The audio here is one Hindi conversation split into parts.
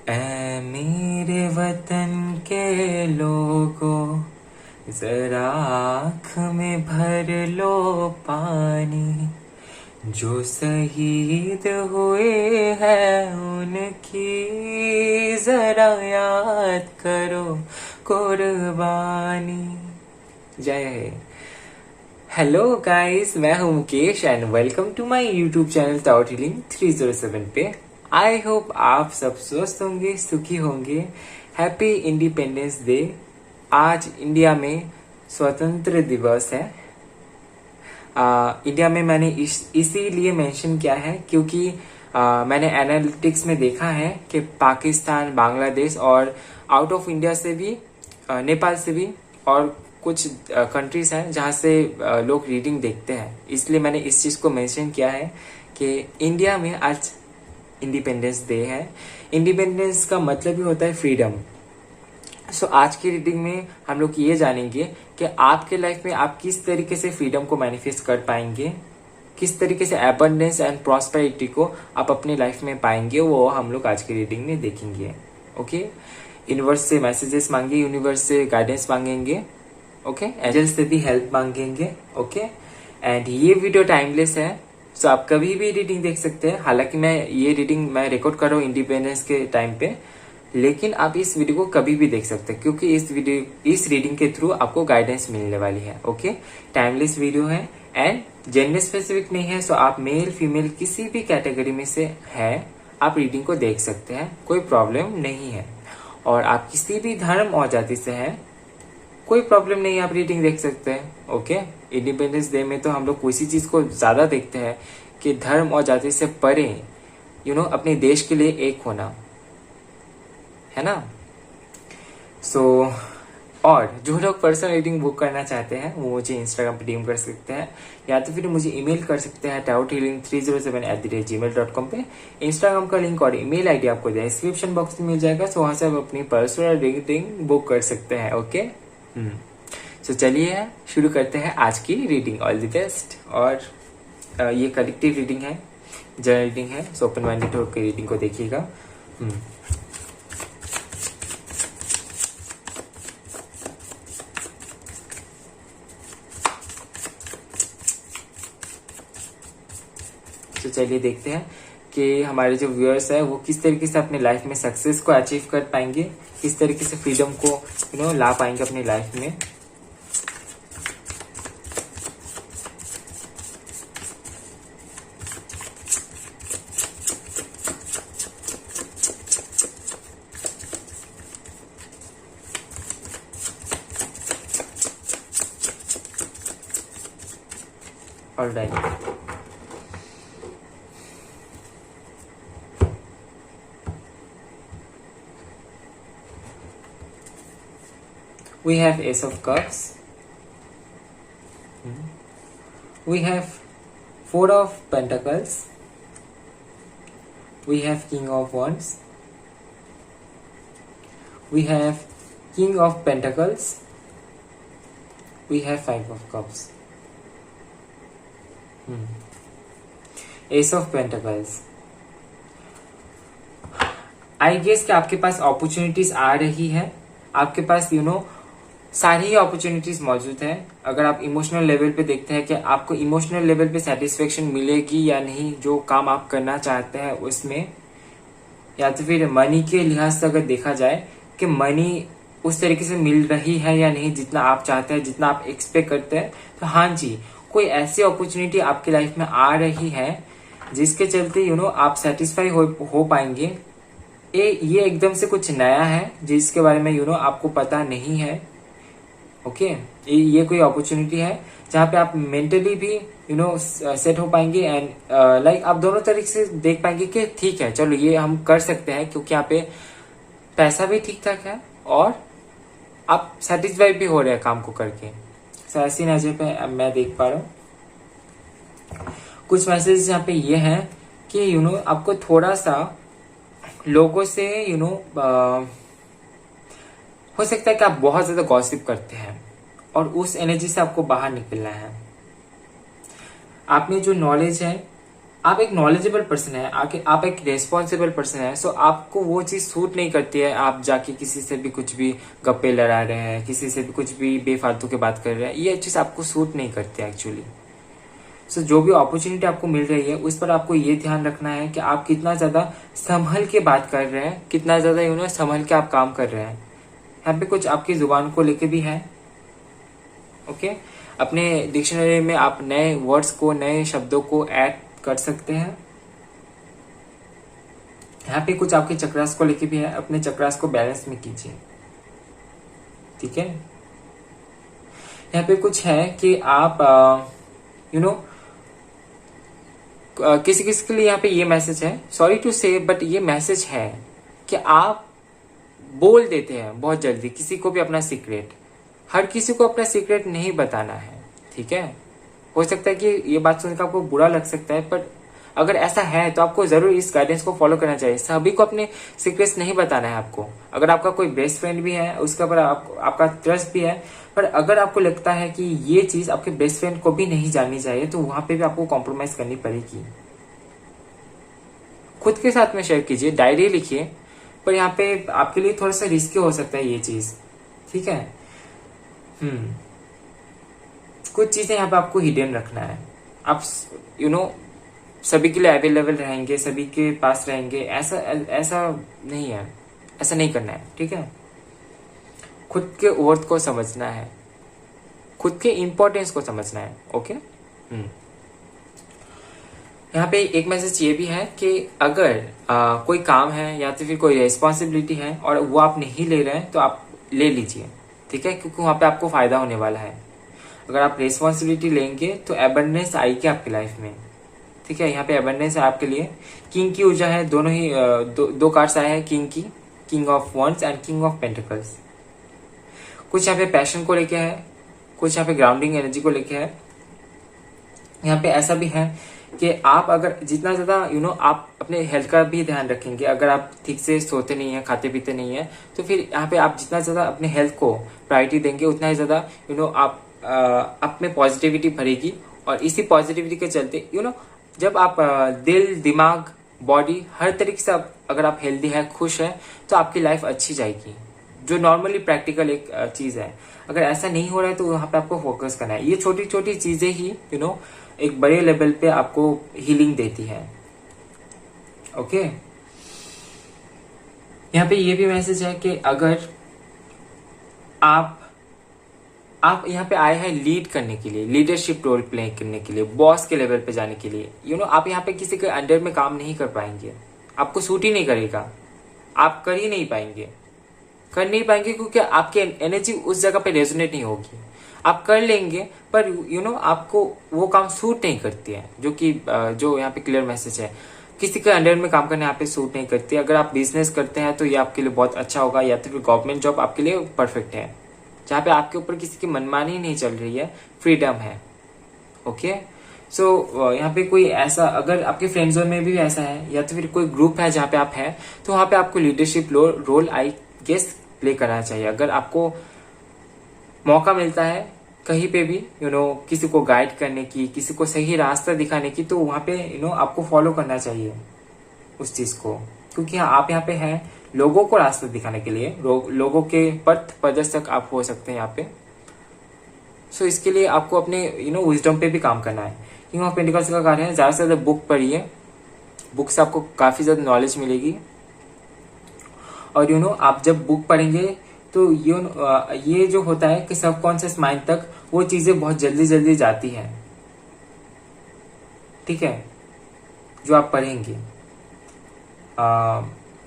ऐ मेरे वतन के लोगों, जरा आँख में भर लो पानी। जो शहीद हुए हैं उनकी जरा याद करो कुर्बानी। जय है। हेलो गाइस, मैं हूं Mukesh and welcome to my YouTube channel tower healing 307 पे। आई होप आप सब स्वस्थ होंगे, सुखी होंगे। Happy independence day. आज इंडिया में स्वतंत्र दिवस है। इंडिया में मैंने इसीलिए मेंशन किया है क्योंकि मैंने एनालिटिक्स में देखा है कि पाकिस्तान, बांग्लादेश और आउट ऑफ इंडिया से भी, नेपाल से भी और कुछ कंट्रीज हैं जहाँ से लोग रीडिंग देखते हैं। इसलिए मैंने इस चीज़ को मेंशन किया है कि इंडिया में आज इंडिपेंडेंस डे है। इंडिपेंडेंस का मतलब ही होता है फ्रीडम। सो आज की रीडिंग में हम लोग ये जानेंगे कि आपके लाइफ में आप किस तरीके से फ्रीडम को मैनिफेस्ट कर पाएंगे, किस तरीके से एबंडेंस एंड प्रॉस्पेरिटी को आप अपने लाइफ में पाएंगे, वो हम लोग आज की रीडिंग में देखेंगे। ओके, यूनिवर्स से मैसेजेस मांगे, यूनिवर्स से गाइडेंस मांगेंगे। ओके, एंजल से भी हेल्प मांगेंगे। ओके, एंड ये वीडियो टाइमलेस है, सो आप कभी भी रीडिंग देख सकते हैं। हालांकि ये रीडिंग मैं रिकॉर्ड कर रहा हूँ इंडिपेंडेंस के टाइम पे, लेकिन आप इस वीडियो को कभी भी देख सकते हैं क्योंकि इस रीडिंग के थ्रू आपको गाइडेंस मिलने वाली है। ओके, टाइमलेस वीडियो है एंड जेंडर स्पेसिफिक नहीं है। सो आप मेल फीमेल किसी भी कैटेगरी में से है, आप रीडिंग को देख सकते हैं, कोई प्रॉब्लम नहीं है। और आप किसी भी धर्म और जाति से हैं, कोई प्रॉब्लम नहीं है, आप रीडिंग देख सकते हैं। ओके, इंडिपेंडेंस डे में तो हम लोग किसी चीज को ज्यादा देखते हैं कि धर्म और जाति से परे अपने देश के लिए एक होना है ना। और जो लोग पर्सनल रीडिंग बुक करना चाहते हैं वो मुझे इंस्टाग्राम पे डीएम कर सकते हैं, या तो फिर मुझे ईमेल कर सकते हैं taothealing307@gmail.com पे। इंस्टाग्राम का लिंक और ईमेल आईडी आपको डिस्क्रिप्शन बॉक्स में मिल जाएगा, सो वहां से आप अपनी पर्सनल रीडिंग बुक कर सकते हैं। ओके, सो चलिए शुरू करते हैं आज की रीडिंग। All the best. और ये कलेक्टिव रीडिंग है, जनरल रीडिंग है, सो ओपन माइंडेड होकर रीडिंग को देखिएगा। तो चलिए देखते हैं कि हमारे जो व्यूअर्स है वो किस तरीके से अपने लाइफ में सक्सेस को अचीव कर पाएंगे, किस तरीके से फ्रीडम को ला पाएंगे अपनी लाइफ में। Alright, we have Ace of Cups, we have Four of Pentacles, we have King of Wands, we have King of Pentacles, we have Five of Cups, Ace of Pentacles। I guess कि आपके पास अपॉर्चुनिटीज आ रही है, आपके पास सारी ही अपॉर्चुनिटीज मौजूद है। अगर आप इमोशनल लेवल पे देखते हैं कि आपको इमोशनल लेवल पे सेटिस्फेक्शन मिलेगी या नहीं जो काम आप करना चाहते हैं उसमें, या तो फिर मनी के लिहाज से अगर देखा जाए कि मनी उस तरीके से मिल रही है या नहीं जितना आप चाहते हैं, जितना आप एक्सपेक्ट करते हैं, तो हाँ जी, कोई ऐसी अपॉर्चुनिटी आपकी लाइफ में आ रही है जिसके चलते आप सेटिस्फाई हो पाएंगे। ये एकदम से कुछ नया है जिसके बारे में आपको पता नहीं है। ओके, ये कोई अपॉर्चुनिटी है जहाँ पे आप मेंटली भी सेट हो पाएंगे एंड लाइक आप दोनों तरीके से देख पाएंगे कि ठीक है, चलो ये हम कर सकते हैं क्योंकि यहाँ पे पैसा भी ठीक ठाक है और आप सेटिस्फाई भी हो रहे हैं काम को करके। ऐसी नजर पे मैं देख पा रहा हूँ कुछ मैसेज यहाँ पे ये है कि आपको थोड़ा सा लोगों से हो सकता है कि आप बहुत ज्यादा गॉसिप करते हैं और उस एनर्जी से आपको बाहर निकलना है। आपने जो नॉलेज है आप एक नॉलेजेबल पर्सन है, आप एक रेस्पॉन्सिबल पर्सन है, सो आपको वो चीज सूट नहीं करती है। आप जाके किसी से भी कुछ भी गप्पे लड़ा रहे हैं, किसी से भी कुछ भी बेफालतू की बात कर रहे हैं, ये चीज आपको सूट नहीं करती है एक्चुअली। सो जो भी अपॉर्चुनिटी आपको मिल रही है उस पर आपको ये ध्यान रखना है कि आप कितना ज्यादा संभल के बात कर रहे हैं, कितना ज्यादा संभल के आप काम कर रहे हैं। यहाँ पे कुछ आपकी जुबान को लेके भी है। ओके, अपने डिक्शनरी में आप नए वर्ड्स को, नए शब्दों को ऐड कर सकते हैं। यहाँ पे कुछ आपके चक्रास को लेके भी है, अपने चक्रास को बैलेंस में कीजिए। ठीक है, यहाँ पे कुछ है कि आप किसी किसी के लिए यहाँ पे ये मैसेज है, सॉरी टू से बट ये मैसेज है कि आप बोल देते हैं बहुत जल्दी किसी को भी अपना सीक्रेट। हर किसी को अपना सीक्रेट नहीं बताना है, ठीक है। हो सकता है कि ये बात सुनकर आपको बुरा लग सकता है, पर अगर ऐसा है तो आपको जरूर इस गाइडेंस को फॉलो करना चाहिए। सभी को अपने सीक्रेट्स नहीं बताना है आपको। अगर आपका कोई बेस्ट फ्रेंड भी है, उसके ऊपर आपका ट्रस्ट भी है, पर अगर आपको लगता है कि ये चीज आपके बेस्ट फ्रेंड को भी नहीं जाननी चाहिए, तो वहां पे भी आपको कॉम्प्रोमाइज करनी पड़ेगी। खुद के साथ में शेयर कीजिए, डायरी लिखिए, पर यहाँ पे आपके लिए थोड़ा सा रिस्की हो सकता है ये चीज, ठीक है। कुछ चीजें यहाँ पे आपको हिडन रखना है। आप सभी के लिए अवेलेबल रहेंगे, सभी के पास रहेंगे, ऐसा नहीं है, ऐसा नहीं करना है, ठीक है। खुद के वर्थ को समझना है, खुद के इंपॉर्टेंस को समझना है। ओके, यहाँ पे एक मैसेज ये भी है कि अगर कोई काम है या तो फिर कोई रेस्पॉन्सिबिलिटी है और वो आप नहीं ले रहे हैं तो आप ले लीजिए, ठीक है, क्योंकि वहां पे आपको फायदा होने वाला है। अगर आप रेस्पॉन्सिबिलिटी लेंगे तो एबंडेंस आएगी आपकी लाइफ में, ठीक है। यहाँ पे एबंडेंस है आपके लिए। किंग की ऊर्जा है, दोनों ही दो कार्ड्स आए हैं किंग की, king of wands and king of pentacles. कुछ यहाँ पे पैशन को लेके है, कुछ यहाँ पे ग्राउंडिंग एनर्जी को लेके है। यहाँ पे ऐसा भी है कि आप अगर जितना ज्यादा आप अपने हेल्थ का भी ध्यान रखेंगे, अगर आप ठीक से सोते नहीं है, खाते पीते नहीं है, तो फिर यहाँ पे आप जितना ज्यादा अपने हेल्थ को प्रायोरिटी देंगे उतना ही ज्यादा आप में पॉजिटिविटी भरेगी। और इसी पॉजिटिविटी के चलते जब आप दिल, दिमाग, बॉडी हर तरीके से अगर आप हेल्दी है, खुश है, तो आपकी लाइफ अच्छी जाएगी, जो नॉर्मली प्रैक्टिकल एक चीज है। अगर ऐसा नहीं हो रहा है तो वहां पे आपको फोकस करना है। ये छोटी छोटी चीजें ही एक बड़े लेवल पे आपको हीलिंग देती है। ओके, यहाँ पे ये भी मैसेज है कि अगर आप यहाँ पे आए हैं लीड करने के लिए, लीडरशिप रोल प्ले करने के लिए, बॉस के लेवल पे जाने के लिए, आप यहाँ पे किसी के अंडर में काम नहीं कर पाएंगे, आपको सूट ही नहीं करेगा, आप कर ही नहीं पाएंगे, क्योंकि आपकी एनर्जी उस जगह पे रेजोनेट नहीं होगी। आप कर लेंगे पर आपको वो काम सूट नहीं करती है, जो यहाँ पे क्लियर मैसेज है। किसी के अंडर में काम करने यहाँ पे सूट नहीं करती। अगर आप बिजनेस करते हैं तो ये आपके लिए बहुत अच्छा होगा, या तो फिर गवर्नमेंट जॉब आपके लिए परफेक्ट है, जहाँ पे आपके ऊपर किसी की मनमानी नहीं चल रही है, फ्रीडम है। ओके, सो यहाँ पे कोई ऐसा, अगर आपके फ्रेंड जोन में भी ऐसा है या तो फिर कोई ग्रुप है जहाँ पे आप हैं, तो वहां पे आपको leadership role I guess play करना चाहिए। अगर आपको मौका मिलता है कहीं पे भी किसी को गाइड करने की, किसी को सही रास्ता दिखाने की, तो वहां पे आपको फॉलो करना चाहिए उस चीज को, क्योंकि आप यहाँ पे हैं लोगों को रास्ता दिखाने के लिए, लोगों के पथ प्रदर्शक आप हो सकते हैं यहाँ पे। सो इसके लिए आपको अपने विजडम पे भी काम करना है। किंग ऑफ पेंटिकल्स का कार्य है, ज्यादा से ज्यादा बुक पढ़िए, बुक से आपको काफी ज्यादा नॉलेज मिलेगी। और आप जब बुक पढ़ेंगे तो ये जो होता है कि सबकॉन्शियस माइंड तक वो चीजें बहुत जल्दी जल्दी जाती हैं, ठीक है, जो आप पढ़ेंगे।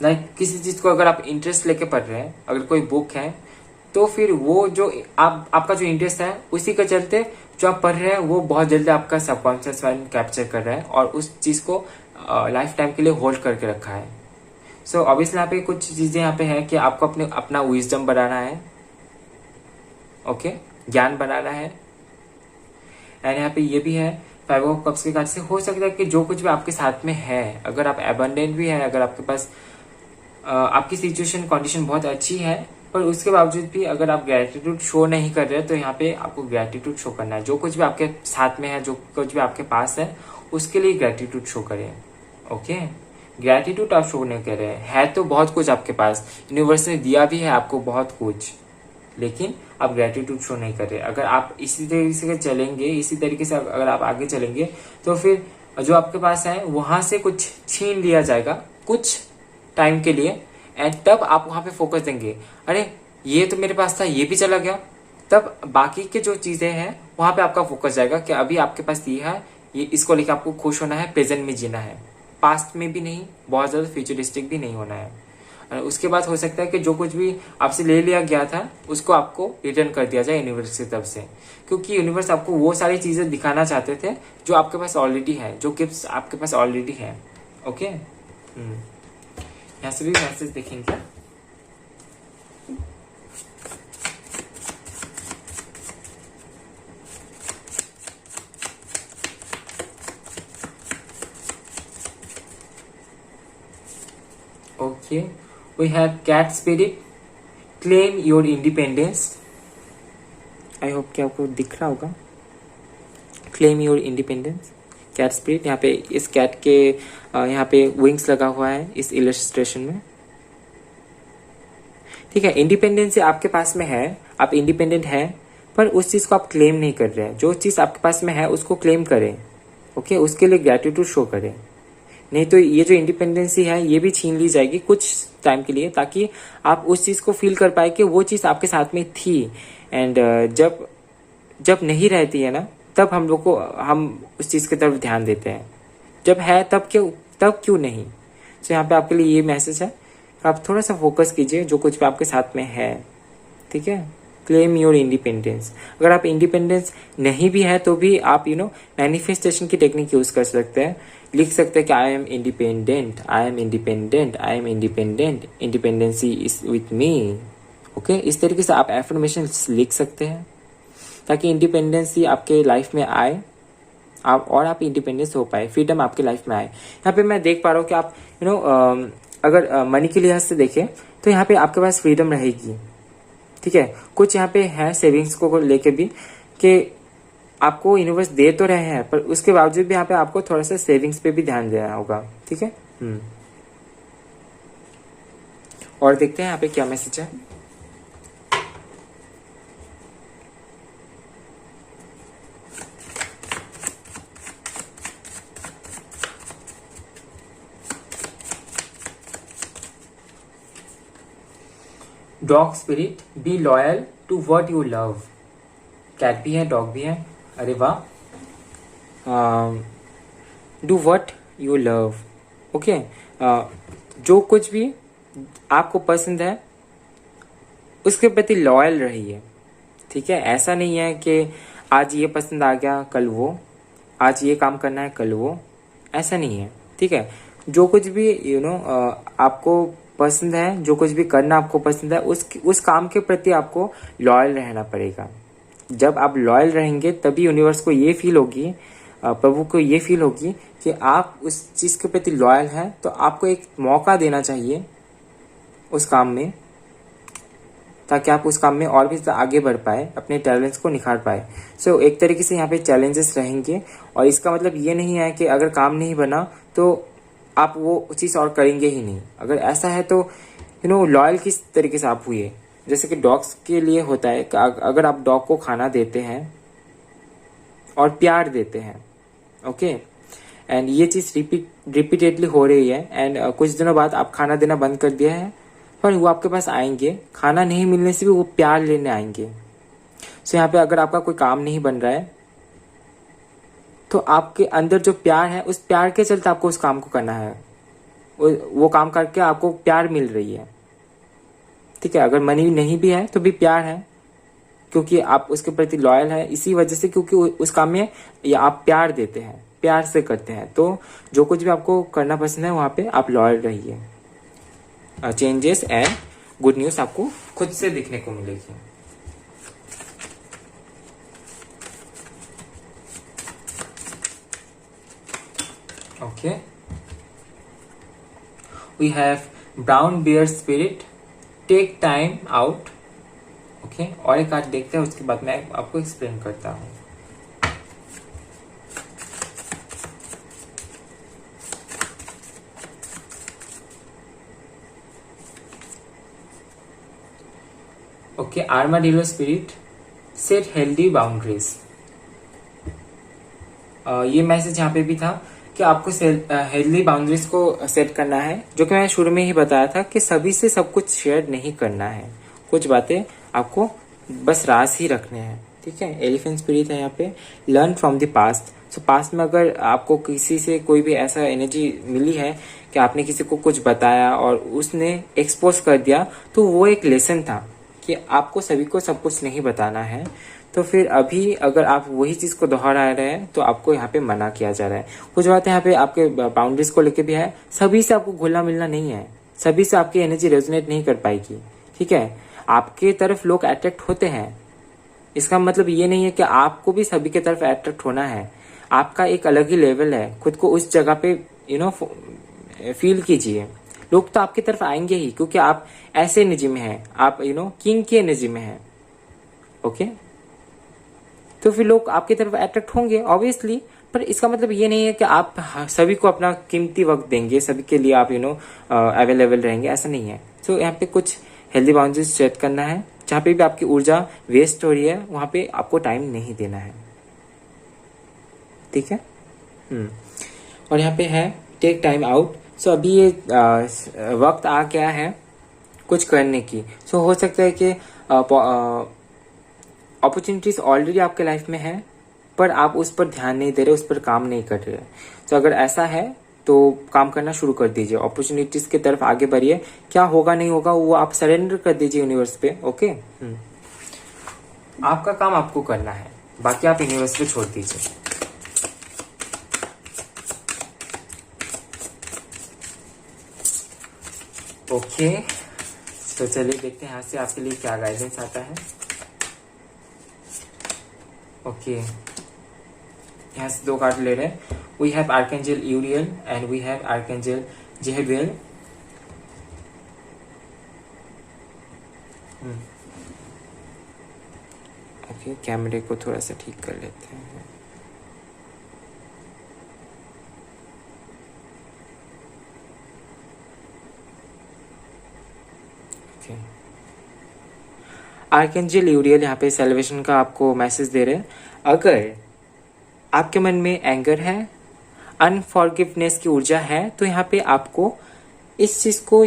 लाइक किसी चीज को अगर आप इंटरेस्ट लेके पढ़ रहे हैं, अगर कोई बुक है, तो फिर वो जो आपका जो इंटरेस्ट है उसी के चलते जो आप पढ़ रहे हैं वो बहुत जल्दी आपका सबकॉन्शियस माइंड कैप्चर कर रहा है और उस चीज को लाइफ टाइम के लिए होल्ड करके रखा है। सो ऑब्वियसली यहाँ पे कुछ चीजें यहाँ पे है कि आपको अपना विजडम बढ़ाना है, ओके, ज्ञान बढ़ाना है। एंड यहाँ पे ये भी है 5 ऑफ कप्स के कार्ड से हो सकता है कि जो कुछ भी आपके साथ में है, अगर आप एबंडेंट भी है, अगर आपके पास आपकी सिचुएशन कंडीशन बहुत अच्छी है, पर उसके बावजूद भी अगर आप ग्रेटिट्यूड शो नहीं कर रहे तो यहाँ पे आपको ग्रेटिट्यूड शो करना है। जो कुछ भी आपके साथ में है, जो कुछ भी आपके पास है, उसके लिए ग्रेटिट्यूड शो करें। ओके, ग्रेटिट्यूड आप शो नहीं कर रहे हैं, है तो बहुत कुछ आपके पास, यूनिवर्स ने दिया भी है आपको बहुत कुछ, लेकिन आप ग्रेटिट्यूड शो नहीं कर रहे। अगर आप इसी तरीके से चलेंगे, इसी तरीके से अगर आप आगे चलेंगे, तो फिर जो आपके पास है वहां से कुछ छीन लिया जाएगा कुछ टाइम के लिए, एंड तब आप वहां पे फोकस देंगे, अरे ये तो मेरे पास था, ये भी चला गया। तब बाकी के जो चीजें हैं वहां पे आपका फोकस जाएगा कि अभी आपके पास ये है, ये इसको लेकर आपको खुश होना है, प्रेजेंट में जीना है, पास्ट में भी नहीं, बहुत ज्यादा फ्यूचरिस्टिक भी नहीं होना है। और उसके बाद हो सकता है कि जो कुछ भी आपसे ले लिया गया था उसको आपको रिटर्न कर दिया जाए यूनिवर्स की तरफ से, क्योंकि यूनिवर्स आपको वो सारी चीजें दिखाना चाहते थे जो आपके पास ऑलरेडी है, जो गिफ्ट्स आपके पास ऑलरेडी है। ओके, यहाँ से भी मैसेज देखेंगे। Okay, we have cat spirit, claim your independence. I hope कि आपको दिख रहा होगा, claim your independence, cat spirit। यहाँ पे इस कैट के यहाँ पे विंग्स लगा हुआ है इस इलस्ट्रेशन में। ठीक है, इंडिपेंडेंस आपके पास में है, आप इंडिपेंडेंट हैं, पर उस चीज को आप क्लेम नहीं कर रहे हैं। जो चीज आपके पास में है उसको क्लेम करें। ओके, उसके लिए ग्रेटिट्यूड शो करें, नहीं तो ये जो इंडिपेंडेंसी है ये भी छीन ली जाएगी कुछ टाइम के लिए, ताकि आप उस चीज को फील कर पाए कि वो चीज आपके साथ में थी। एंड जब नहीं रहती है ना, तब हम उस चीज की तरफ ध्यान देते हैं। जब है तब क्यों नहीं। तो यहाँ पे आपके लिए ये मैसेज है, आप थोड़ा सा फोकस कीजिए जो कुछ भी आपके साथ में है। ठीक है, क्लेम योर इंडिपेंडेंस। अगर आप इंडिपेंडेंस नहीं भी है तो भी आप मैनिफेस्टेशन की टेक्निक यूज कर सकते हैं। लिख सकते हैं कि I am independent, I am independent, I am independent, independency is with me. Okay, इस तरीके से आप एफर्मेशन लिख सकते हैं ताकि इंडिपेंडेंसी आपके लाइफ में आए, आप इंडिपेंडेंस हो पाए, फ्रीडम आपके लाइफ में आए। यहाँ पे मैं देख पा रहा हूँ कि आप अगर मनी के लिहाज से देखें तो यहाँ पे आपके पास फ्रीडम रहेगी। ठीक है, कुछ यहाँ पे है सेविंग्स को लेके भी कि आपको यूनिवर्स दे तो रहे हैं, पर उसके बावजूद भी यहाँ पे आपको थोड़ा सा सेविंग्स पे भी ध्यान देना होगा। ठीक है, और देखते हैं यहाँ पे क्या मैसेज है। Dog spirit, be loyal to what you love. Cat भी है, डॉग भी है, अरे वाह। Do what you love. Okay, जो कुछ भी आपको पसंद है उसके प्रति लॉयल रहिए। ठीक है, ऐसा नहीं है कि आज ये पसंद आ गया कल वो, आज ये काम करना है कल वो, ऐसा नहीं है। ठीक है, जो कुछ भी आपको पसंद है, जो कुछ भी करना आपको पसंद है, उस काम के प्रति आपको लॉयल रहना पड़ेगा। जब आप लॉयल रहेंगे तभी यूनिवर्स को ये फील होगी, प्रभु को ये फील होगी कि आप उस चीज के प्रति लॉयल हैं, तो आपको एक मौका देना चाहिए उस काम में, ताकि आप उस काम में और भी आगे बढ़ पाए, अपने टैलेंट्स को निखार पाए। सो एक तरीके से यहाँ पे चैलेंजेस रहेंगे, और इसका मतलब ये नहीं है कि अगर काम नहीं बना तो आप वो चीज और करेंगे ही नहीं। अगर ऐसा है तो लॉयल किस तरीके से आप हुए। जैसे कि डॉग्स के लिए होता है कि अगर आप डॉग को खाना देते हैं और प्यार देते हैं, ओके, एंड ये चीज रिपीटेडली हो रही है, एंड कुछ दिनों बाद आप खाना देना बंद कर दिया है, पर वो आपके पास आएंगे, खाना नहीं मिलने से भी वो प्यार लेने आएंगे। सो यहाँ पे अगर आपका कोई काम नहीं बन रहा है तो आपके अंदर जो प्यार है, उस प्यार के चलते आपको उस काम को करना है। वो काम करके आपको प्यार मिल रही है। ठीक है, अगर मनी नहीं भी है तो भी प्यार है, क्योंकि आप उसके प्रति लॉयल है इसी वजह से, क्योंकि उस काम में या आप प्यार देते हैं, प्यार से करते हैं। तो जो कुछ भी आपको करना पसंद है वहां पे आप लॉयल रहिए। चेंजेस एंड गुड न्यूज आपको खुद से दिखने को मिलेगी। Okay, we have brown bear spirit, take time out. Okay, और एक कार्ड देखते हैं, उसके बाद मैं आपको एक्सप्लेन करता हूं। Okay, armadillo spirit, set healthy boundaries. ये मैसेज यहाँ पे भी था कि आपको हेल्दी बाउंड्रीज को सेट करना है, जो कि मैंने शुरू में ही बताया था कि सभी से सब कुछ शेयर नहीं करना है, कुछ बातें आपको बस राज ही रखने हैं, ठीक है। एलिफेंट स्पिरिट है यहाँ पे, learn from the past. So past में अगर आपको किसी से कोई भी ऐसा एनर्जी मिली है कि आपने किसी को कुछ बताया और उसने एक्सपोज कर दिया, तो वो एक लेसन था कि आपको सभी को सब कुछ नहीं बताना है। तो फिर अभी अगर आप वही चीज को दोहरा रहे हैं तो आपको यहाँ पे मना किया जा रहा है। कुछ बातें यहाँ पे आपके बाउंड्रीज को लेके भी है, सभी से आपको घुलना मिलना नहीं है, सभी से आपकी एनर्जी रेजोनेट नहीं कर पाएगी, ठीक है। आपके तरफ लोग अट्रैक्ट होते हैं, इसका मतलब ये नहीं है कि आपको भी सभी के तरफ अट्रैक्ट होना है। आपका एक अलग ही लेवल है, खुद को उस जगह पे फील कीजिए। लोग तो आपकी तरफ आएंगे ही, क्योंकि आप ऐसे एनर्जी में हैं, आप किंग की एनर्जी में हैं, ओके। तो फिर लोग आपकी तरफ अट्रैक्ट होंगे ऑब्वियसली, पर इसका मतलब ये नहीं है कि आप सभी को अपना कीमती वक्त देंगे, सभी के लिए आप अवेलेबल रहेंगे, ऐसा नहीं है। तो यहाँ पे कुछ हेल्दी बाउंड्रीज सेट करना है, जहाँ पे भी आपकी ऊर्जा वेस्ट हो रही है वहां पे आपको टाइम नहीं देना है, ठीक है। और यहाँ पे है टेक टाइम आउट। सो अभी ये वक्त आ गया है कुछ करने की। सो हो सकता है कि अपॉर्चुनिटीज ऑलरेडी आपके लाइफ में है, पर आप उस पर ध्यान नहीं दे रहे, उस पर काम नहीं कर रहे। तो अगर ऐसा है तो काम करना शुरू कर दीजिए, अपॉर्चुनिटीज की तरफ आगे बढ़िए। क्या होगा नहीं होगा वो आप सरेंडर कर दीजिए यूनिवर्स पे, ओके। आपका काम आपको करना है, बाकी आप यूनिवर्स पे छोड़ दीजिए। ओके, तो चलिए देखते हैं यहाँ से आपके लिए क्या गाइडेंस आता है। ओके, यहाँ से 2 कार्ड ले रहे हैं। We have archangel Uriel and we have archangel Jehudiel. Okay, कैमरे को थोड़ा सा ठीक कर लेते हैं। आर्कएंजल यूरियल यहाँ पे सेलिब्रेशन का आपको मैसेज दे रहे हैं। अगर आपके मन में एंगर है, अनफॉरगिवनेस की ऊर्जा है, तो यहाँ पे आपको इस चीज को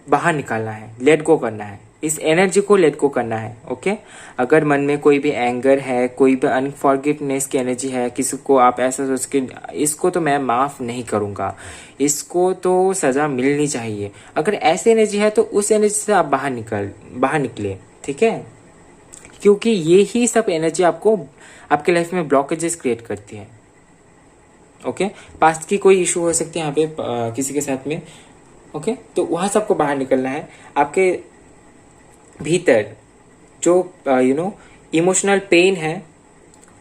बाहर निकालना है, लेट गो करना है, इस एनर्जी को लेट गो करना है, ओके। अगर मन में कोई भी एंगर है, कोई भी अनफॉरगिवनेस की एनर्जी है, किसी को आप ऐसा सोच के इसको तो मैं माफ नहीं करूंगा, इसको तो सजा मिलनी चाहिए, अगर ऐसी एनर्जी है तो उस एनर्जी से आप बाहर निकले, ठीक है। क्योंकि ये ही सब एनर्जी आपको आपके लाइफ में ब्लॉकेजेस क्रिएट करती है, ओके। पास्ट की कोई इशू हो सकती है यहाँ पे किसी के साथ में, ओके। तो वहां से आपको बाहर निकलना है। आपके भीतर जो इमोशनल पेन है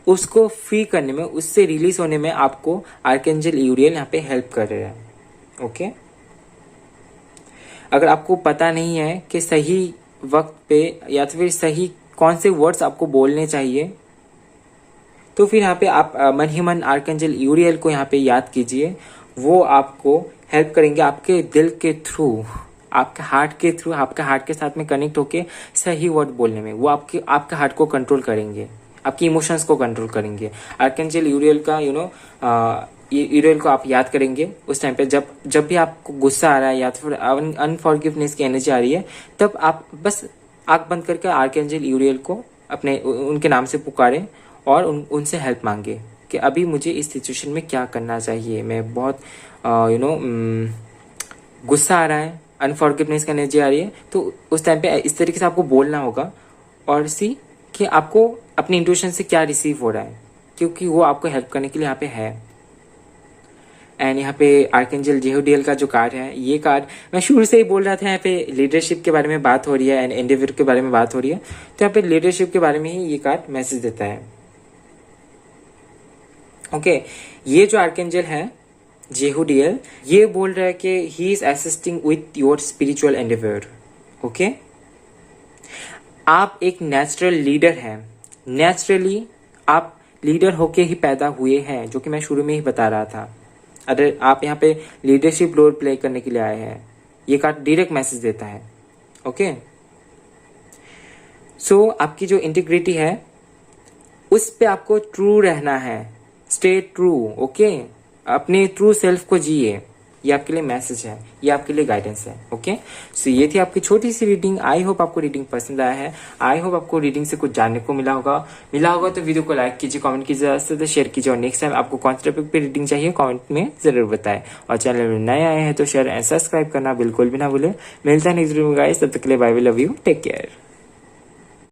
उसको फ्री करने में, उससे रिलीज होने में आपको आर्कएंजल यूरियल यहाँ पे हेल्प कर रहे हैं, ओके। अगर आपको पता नहीं है कि सही वक्त पे या तो फिर सही कौन से वर्ड्स आपको बोलने चाहिए, तो फिर यहाँ पे आप मन ही मन आर्कएंजल यूरियल को यहाँ पे याद कीजिए। वो आपको हेल्प करेंगे आपके दिल के थ्रू, आपके हार्ट के थ्रू, आपके हार्ट के साथ में कनेक्ट होके सही वर्ड बोलने में। वो आपके हार्ट को कंट्रोल करेंगे, आपकी इमोशंस को कंट्रोल करेंगे। आर्कएंजल यूरियल का यूरियल को आप याद करेंगे उस टाइम पे जब भी आपको गुस्सा आ रहा है या तो फिर अनफॉरगिवनेस की एनर्जी आ रही है, तब आप बस आंख बंद करके आर्कएंजल यूरियल को अपने उनके नाम से पुकारें और उनसे हेल्प मांगे कि अभी मुझे इस सिचुएशन में क्या करना चाहिए। मैं बहुत गुस्सा आ रहा है, अनफॉरगिवनेस की एनर्जी आ रही है, तो उस टाइम पे इस तरीके से आपको बोलना होगा और सी कि आपको अपनी इंट्यूशन से क्या रिसीव हो रहा है, क्योंकि वो आपको हेल्प करने के लिए यहाँ पे है। एंड यहाँ पे आर्कएंजल जेहुडियल का जो कार्ड है, ये कार्ड मैं शुरू से ही बोल रहा था, यहाँ पे लीडरशिप के बारे में बात हो रही है एंड एंडेवर के बारे में बात हो रही है, तो यहाँ पे लीडरशिप के बारे में ही ये कार्ड मैसेज देता है, ओके। ये जो आर्कएंजल है जेहुडियल, ये बोल रहा है कि he is assisting with your spiritual Endeavour, okay. आप एक नेचुरल लीडर हैं, नेचुरली आप लीडर होके ही पैदा हुए हैं, जो कि मैं शुरू में ही बता रहा था। अगर आप यहाँ पे लीडरशिप रोल प्ले करने के लिए आए हैं, ये कार्ड डायरेक्ट मैसेज देता है। ओके, सो आपकी जो इंटीग्रिटी है उस पे आपको ट्रू रहना है, स्टे ट्रू। ओके, अपने ट्रू सेल्फ को जिए, ये आपके लिए मैसेज है, ये आपके लिए गाइडेंस है। ओके, सो ये थी आपकी छोटी सी रीडिंग। आई होप आपको रीडिंग पसंद आया है, आई होप आपको रीडिंग से कुछ जानने को मिला होगा तो वीडियो को लाइक कीजिए, कमेंट कीजिए, ज्यादा से ज्यादा शेयर कीजिए, और नेक्स्ट टाइम आपको कौन से टॉपिक पे रीडिंग चाहिए कमेंट में जरूर बताएं। और चैनल में नए आए हैं तो शेयर एंड सब्सक्राइब करना बिल्कुल भी ना भूले। मिलता है नेक्स्ट वीडियो में गाइस, तब तक के लिए bye bye, love you, take care.